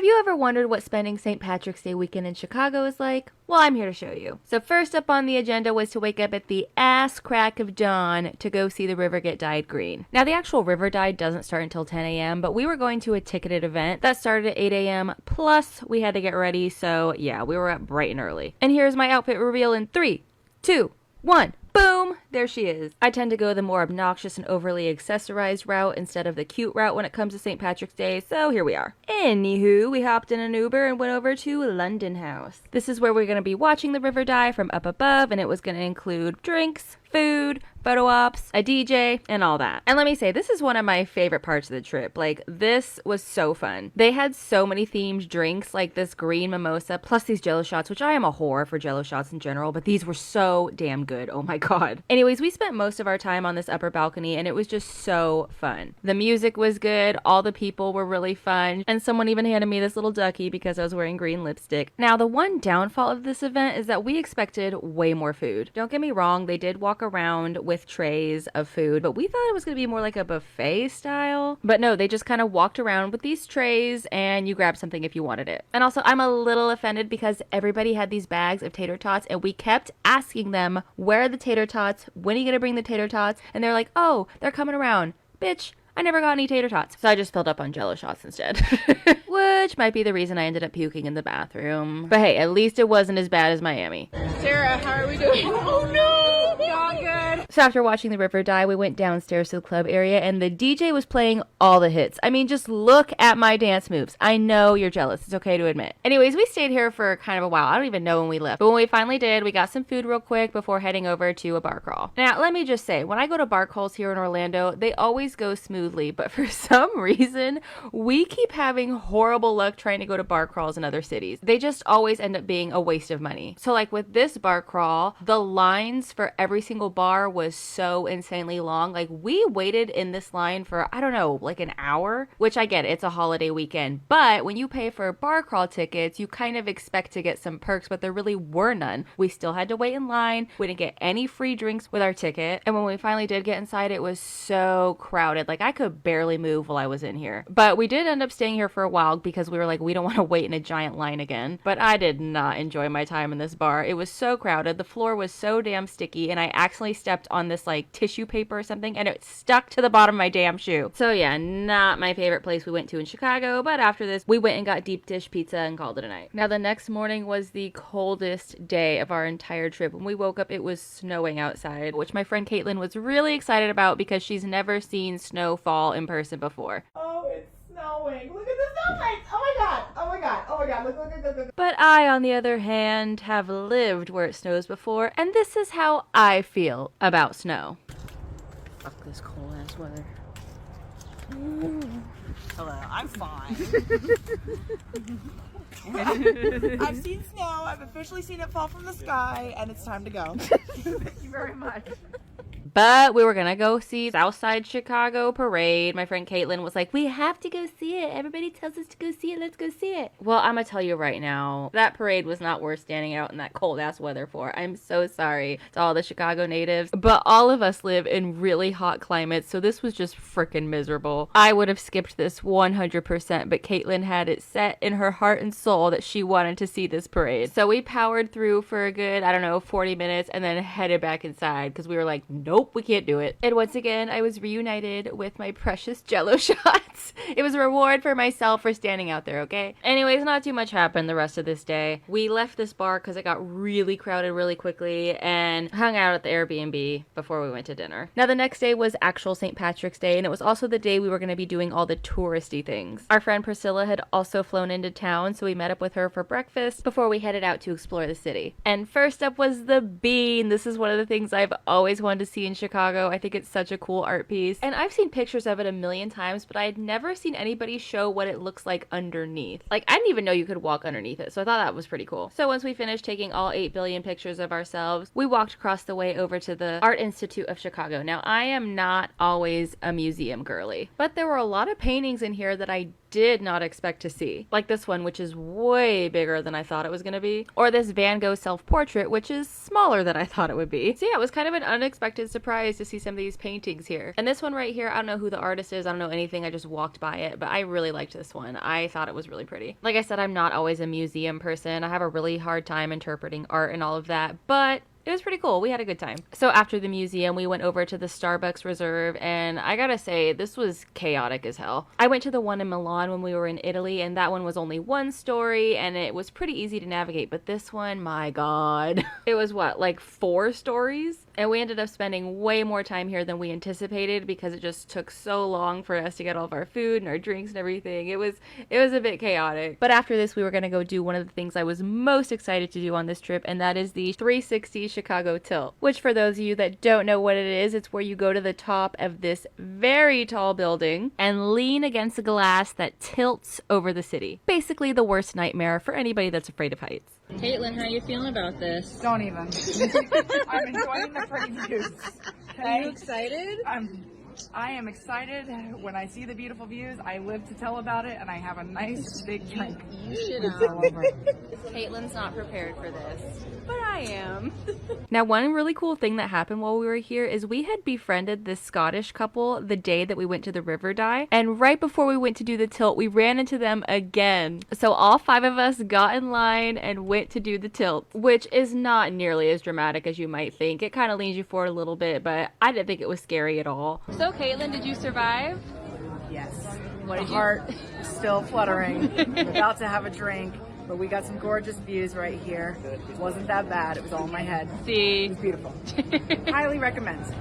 Have you ever wondered what spending St. Patrick's Day weekend in Chicago is like? Well, I'm here to show you. So first up on the agenda was to wake up at the ass crack of dawn to go see the river get dyed green. Now, the actual river dye doesn't start until 10 a.m., but we were going to a ticketed event that started at 8 a.m., plus we had to get ready, so yeah, we were up bright and early. And here's my outfit reveal in 3, 2, 1. Boom! There she is. I tend to go the more obnoxious and overly accessorized route instead of the cute route when it comes to St. Patrick's Day, so here we are. Anywho, we hopped in an Uber and went over to London House. This is where we're going to be watching the river dye from up above, and it was going to include drinks, food, photo ops, a DJ, and all that. And let me say, this is one of my favorite parts of the trip. Like, this was so fun. They had so many themed drinks, like this green mimosa, plus these Jello shots, which I am a whore for Jello shots in general, but these were so damn good. Oh my god. Anyways, we spent most of our time on this upper balcony, and it was just so fun. The music was good, all the people were really fun, and someone even handed me this little ducky because I was wearing green lipstick. Now, the one downfall of this event is that we expected way more food. Don't get me wrong, they did walk around with trays of food, but we thought it was going to be more like a buffet style. But no, they just kind of walked around with these trays and you grabbed something if you wanted it. And also, I'm a little offended because everybody had these bags of tater tots and we kept asking them, where are the tater tots? When are you going to bring the tater tots? And they're like, oh, they're coming around. Bitch, I never got any tater tots. So I just filled up on Jello shots instead. Which might be the reason I ended up puking in the bathroom. But hey, at least it wasn't as bad as Miami. Sarah, how are we doing? Oh no! Not good. So after watching the river dye, we went downstairs to the club area and the DJ was playing all the hits. I mean, just look at my dance moves. I know you're jealous. It's okay to admit. Anyways, we stayed here for kind of a while. I don't even know when we left. But when we finally did, we got some food real quick before heading over to a bar crawl. Now, let me just say, when I go to bar crawls here in Orlando, they always go smoothly. But for some reason, we keep having horrible luck trying to go to bar crawls in other cities. They just always end up being a waste of money. So like with this bar crawl, the lines for every single bar was so insanely long. Like we waited in this line for, I don't know, like an hour, which I get, it's a holiday weekend. But when you pay for bar crawl tickets, you kind of expect to get some perks, but there really were none. We still had to wait in line. We didn't get any free drinks with our ticket. And when we finally did get inside, it was so crowded. Like I could barely move while I was in here. But we did end up staying here for a while because we were like, we don't want to wait in a giant line again. But I did not enjoy my time in this bar. It was so crowded. The floor was so damn sticky and I accidentally stepped on this like tissue paper or something and it stuck to the bottom of my damn shoe. So yeah, not my favorite place we went to in Chicago, but after this we went and got deep dish pizza and called it a night. Now the next morning was the coldest day of our entire trip. When we woke up it was snowing outside, which my friend Caitlin was really excited about because she's never seen snow fall in person before. Oh, it's snowing. Look at the snowflakes. Oh my god. Oh my god. Oh my god. Look. But I, on the other hand, have lived where it snows before, and this is how I feel about snow. Fuck this cold ass weather. Hello, I'm fine. I've seen snow. I've officially seen it fall from the sky, and it's time to go. Thank you very much. But we were gonna go see Southside Chicago Parade. My friend Caitlin was like, we have to go see it. Everybody tells us to go see it. Let's go see it. Well, I'm gonna tell you right now, that parade was not worth standing out in that cold ass weather for. I'm so sorry to all the Chicago natives, but all of us live in really hot climates, so this was just freaking miserable. I would have skipped this 100%, but Caitlin had it set in her heart and soul that she wanted to see this parade. So we powered through for a good, I don't know, 40 minutes and then headed back inside because we were like, nope. We can't do it. And once again, I was reunited with my precious Jello shots. It was a reward for myself for standing out there, okay? Anyways, not too much happened the rest of this day. We left this bar because it got really crowded really quickly and hung out at the Airbnb before we went to dinner. Now, the next day was actual St. Patrick's Day, and it was also the day we were going to be doing all the touristy things. Our friend Priscilla had also flown into town, so we met up with her for breakfast before we headed out to explore the city. And first up was the Bean. This is one of the things I've always wanted to see in Chicago. I think it's such a cool art piece. And I've seen pictures of it a million times, but I had never seen anybody show what it looks like underneath. Like, I didn't even know you could walk underneath it, so I thought that was pretty cool. So once we finished taking all 8 billion pictures of ourselves, we walked across the way over to the Art Institute of Chicago. Now, I am not always a museum girly, but there were a lot of paintings in here that I did not expect to see. Like this one, which is way bigger than I thought it was going to be. Or this Van Gogh self-portrait, which is smaller than I thought it would be. So yeah, it was kind of an unexpected surprise to see some of these paintings here. And this one right here, I don't know who the artist is. I don't know anything. I just walked by it, but I really liked this one. I thought it was really pretty. Like I said, I'm not always a museum person. I have a really hard time interpreting art and all of that, but it was pretty cool. We had a good time. So after the museum, we went over to the Starbucks Reserve, and I gotta say, this was chaotic as hell. I went to the one in Milan when we were in Italy, and that one was only one story, and it was pretty easy to navigate, but this one, my god. It was what, like 4 stories? And we ended up spending way more time here than we anticipated because it just took so long for us to get all of our food and our drinks and everything. It was a bit chaotic. But after this, we were going to go do one of the things I was most excited to do on this trip, and that is the 360 Chicago Tilt. Which, for those of you that don't know what it is, it's where you go to the top of this very tall building and lean against a glass that tilts over the city. Basically the worst nightmare for anybody that's afraid of heights. Caitlin, how are you feeling about this? Don't even. I'm enjoying the pretty views. Okay? Are you excited? I am excited. When I see the beautiful views, I live to tell about it, and I have a nice big drink. You should all over it. Caitlin's not prepared for this, but I am. Now, one really cool thing that happened while we were here is we had befriended this Scottish couple the day that we went to the river dive, and right before we went to do the tilt, we ran into them again. So all 5 of us got in line and went to do the tilt, which is not nearly as dramatic as you might think. It kind of leans you forward a little bit, but I didn't think it was scary at all. So Caitlin, did you survive? Yes. What did the heart still fluttering. I'm about to have a drink, but we got some gorgeous views right here. It wasn't that bad. It was all in my head. See? It was beautiful. Highly recommend.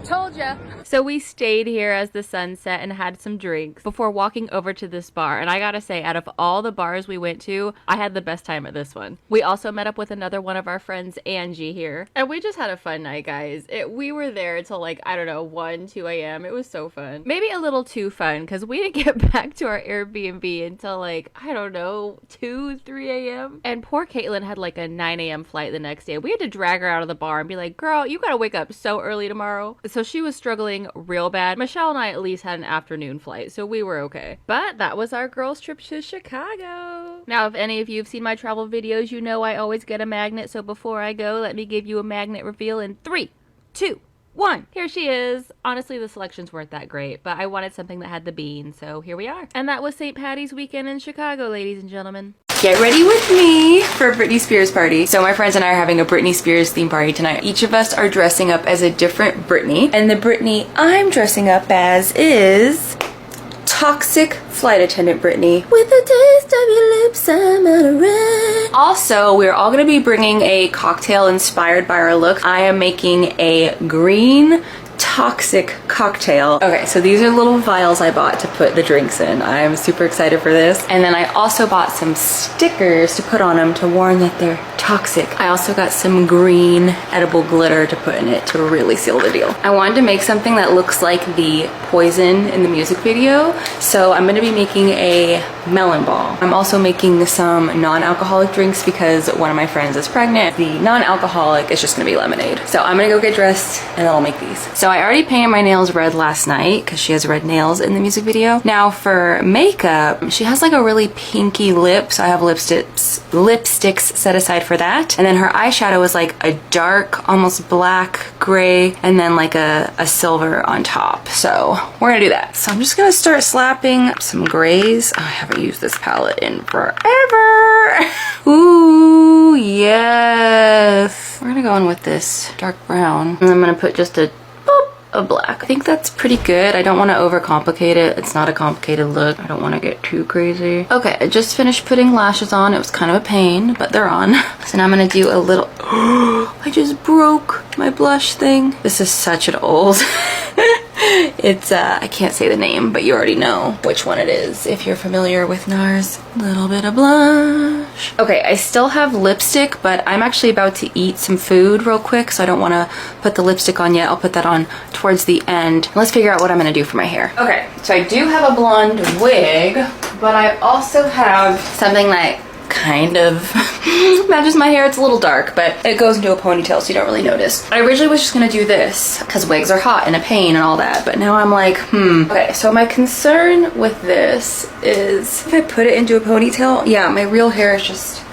Told ya. So we stayed here as the sun set and had some drinks before walking over to this bar. And I gotta say, out of all the bars we went to, I had the best time at this one. We also met up with another one of our friends, Angie, here. And we just had a fun night, guys. We were there until like, I don't know, 1, 2 a.m. It was so fun. Maybe a little too fun because we didn't get back to our Airbnb until like, I don't know, 2, 3 a.m. And poor Caitlin had like a 9 a.m. flight the next day. We had to drag her out of the bar and be like, girl, you gotta wake up so early tomorrow. So she was struggling real bad. Michelle and I at least had an afternoon flight, so we were okay. But that was our girls' trip to Chicago. Now, if any of you have seen my travel videos, you know I always get a magnet, so before I go, let me give you a magnet reveal in 3, 2, 1. Here she is. Honestly, the selections weren't that great, but I wanted something that had the bean, so here we are. And that was St. Patty's weekend in Chicago, ladies and gentlemen. Get ready with me for a Britney Spears party. So my friends and I are having a Britney Spears theme party tonight. Each of us are dressing up as a different Britney. And the Britney I'm dressing up as is toxic flight attendant Britney. With a taste of your lips, I'm out of red. Also, we're all gonna be bringing a cocktail inspired by our look. I am making a green toxic cocktail. Okay, so these are little vials I bought to put the drinks in. I'm super excited for this. And then I also bought some stickers to put on them to warn that they're toxic. I also got some green edible glitter to put in it to really seal the deal. I wanted to make something that looks like the poison in the music video, so I'm gonna be making a melon ball. I'm also making some non-alcoholic drinks because one of my friends is pregnant. The non-alcoholic is just gonna be lemonade. So I'm gonna go get dressed and then I'll make these. So I already painted my nails red last night because she has red nails in the music video. Now for makeup, she has like a really pinky lip, so I have lipsticks set aside for that. And then her eyeshadow is like a dark, almost black gray, and then like a silver on top. So we're gonna do that. So I'm just gonna start slapping some grays. Oh, I haven't used this palette in forever. Ooh, yes. We're gonna go in with this dark brown. And I'm gonna put just a of black. I think that's pretty good. I don't want to overcomplicate it. It's not a complicated look. I don't want to get too crazy. Okay, I just finished putting lashes on. It was kind of a pain, but they're on. So now I'm gonna do a little... I just broke my blush thing. This is such an old... It's, I can't say the name, but you already know which one it is if you're familiar with NARS. Little bit of blush. Okay, I still have lipstick, but I'm actually about to eat some food real quick, so I don't want to put the lipstick on yet. I'll put that on towards the end. Let's figure out what I'm going to do for my hair. Okay, so I do have a blonde wig, but I also have something that kind of Matches my hair. It's a little dark, but it goes into a ponytail, so you don't really notice. I originally was just gonna do this because wigs are hot and a pain and all that, but now I'm like, Okay, so my concern with this is if I put it into a ponytail, yeah, my real hair is just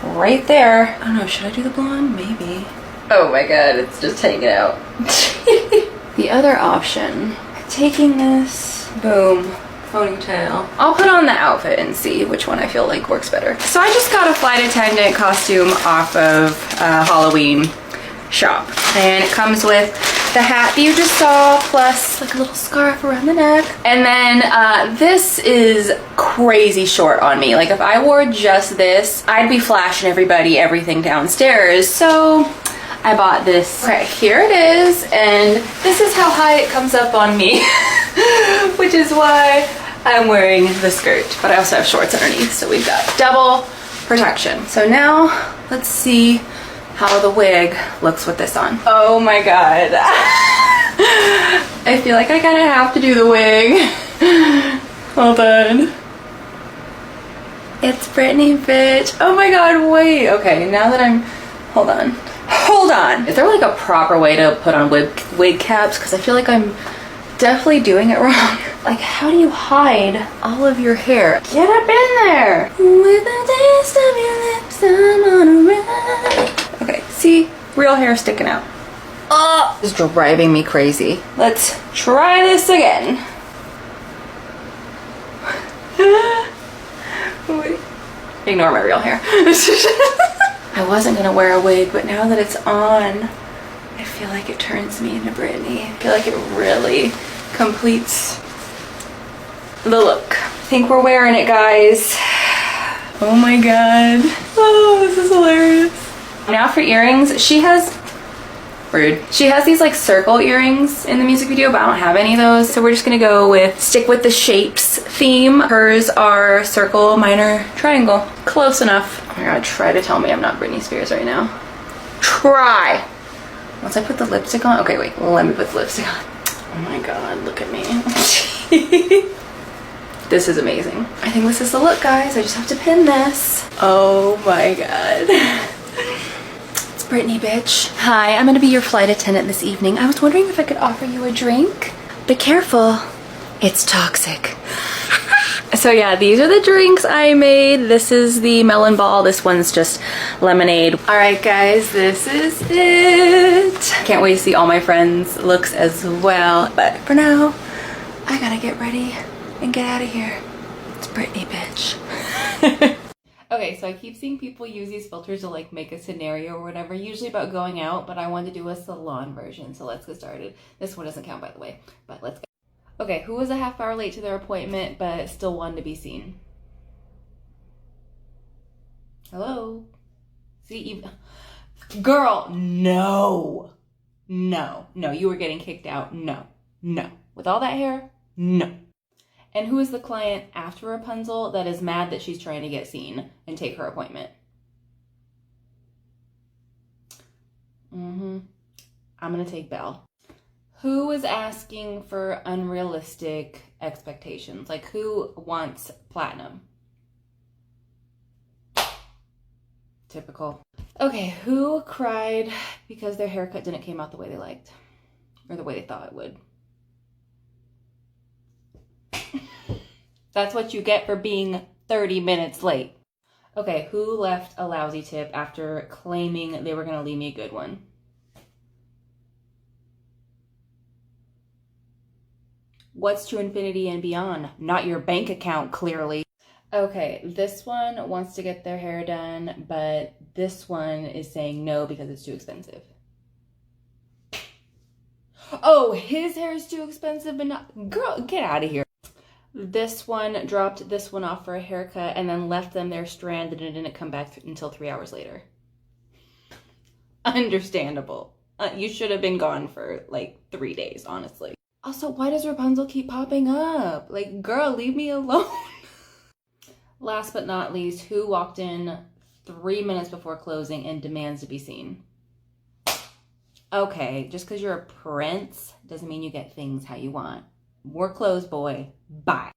right there. I don't know, should I do the blonde? Maybe. Oh my god, it's just hanging out. The other option, taking this, boom, ponytail. I'll put on the outfit and see which one I feel like works better. So I just got a flight attendant costume off of Halloween shop. And it comes with the hat that you just saw, plus like a little scarf around the neck. And then this is crazy short on me. Like if I wore just this, I'd be flashing everybody everything downstairs. So I bought this. Okay, here it is, and this is how high it comes up on me, which is why I'm wearing the skirt, but I also have shorts underneath, so we've got double protection. So now let's see how the wig looks with this on. Oh my god. I feel like I kind of have to do the wig. Hold on. It's Brittany, bitch. Oh my god, wait. Okay, now that I'm, hold on. Hold on. Is there like a proper way to put on wig caps? Because I feel like I'm definitely doing it wrong. Like, how do you hide all of your hair? Get up in there. With the taste of your lips, I'm on a ride. Okay, see? Real hair sticking out. Oh, this is driving me crazy. Let's try this again. Wait. Ignore my real hair. I wasn't gonna wear a wig, but now that it's on, I feel like it turns me into Brittany. I feel like it really completes the look. I think we're wearing it, guys. Oh my god. Oh, this is hilarious. Now for earrings, she has, rude. She has these like circle earrings in the music video, but I don't have any of those. So we're just gonna go with, stick with the shapes theme. Hers are circle, minor, triangle. Close enough. Oh my god, try to tell me I'm not Britney Spears right now. Try. Once I put the lipstick on, okay, wait, let me put the lipstick on. Oh my god, look at me. This is amazing. I think this is the look, guys. I just have to pin this. Oh my god. It's Brittany, bitch. Hi, I'm gonna be your flight attendant this evening. I was wondering if I could offer you a drink. Be careful, it's toxic. So yeah, these are the drinks I made. This is the melon ball. This one's just lemonade. All right, guys, this is it. Can't wait to see all my friends' looks as well. But for now, I gotta get ready and get out of here. It's Brittany, bitch. Okay, so I keep seeing people use these filters to like make a scenario or whatever, usually about going out, but I wanted to do a salon version. So let's get started. This one doesn't count, by the way, but let's go. Okay, who was a half hour late to their appointment but still wanted to be seen? Hello? See, girl, no. No, you were getting kicked out. No. With all that hair, no. And who is the client after Rapunzel that is mad that she's trying to get seen and take her appointment? I'm gonna take Belle. Who is asking for unrealistic expectations? Like, who wants platinum? Typical. Okay, who cried because their haircut didn't come out the way they liked? Or the way they thought it would? That's what you get for being 30 minutes late. Okay, who left a lousy tip after claiming they were gonna leave me a good one? What's to infinity and beyond? Not your bank account, clearly. Okay, this one wants to get their hair done, but this one is saying no because it's too expensive. Oh, his hair is too expensive, but not... Girl, get out of here. This one dropped this one off for a haircut and then left them there stranded and didn't come back until 3 hours later. Understandable. You should have been gone for like 3 days, honestly. Also, why does Rapunzel keep popping up? Like, girl, leave me alone. Last but not least, who walked in 3 minutes before closing and demands to be seen? Okay, just because you're a prince doesn't mean you get things how you want. More clothes, boy. Bye.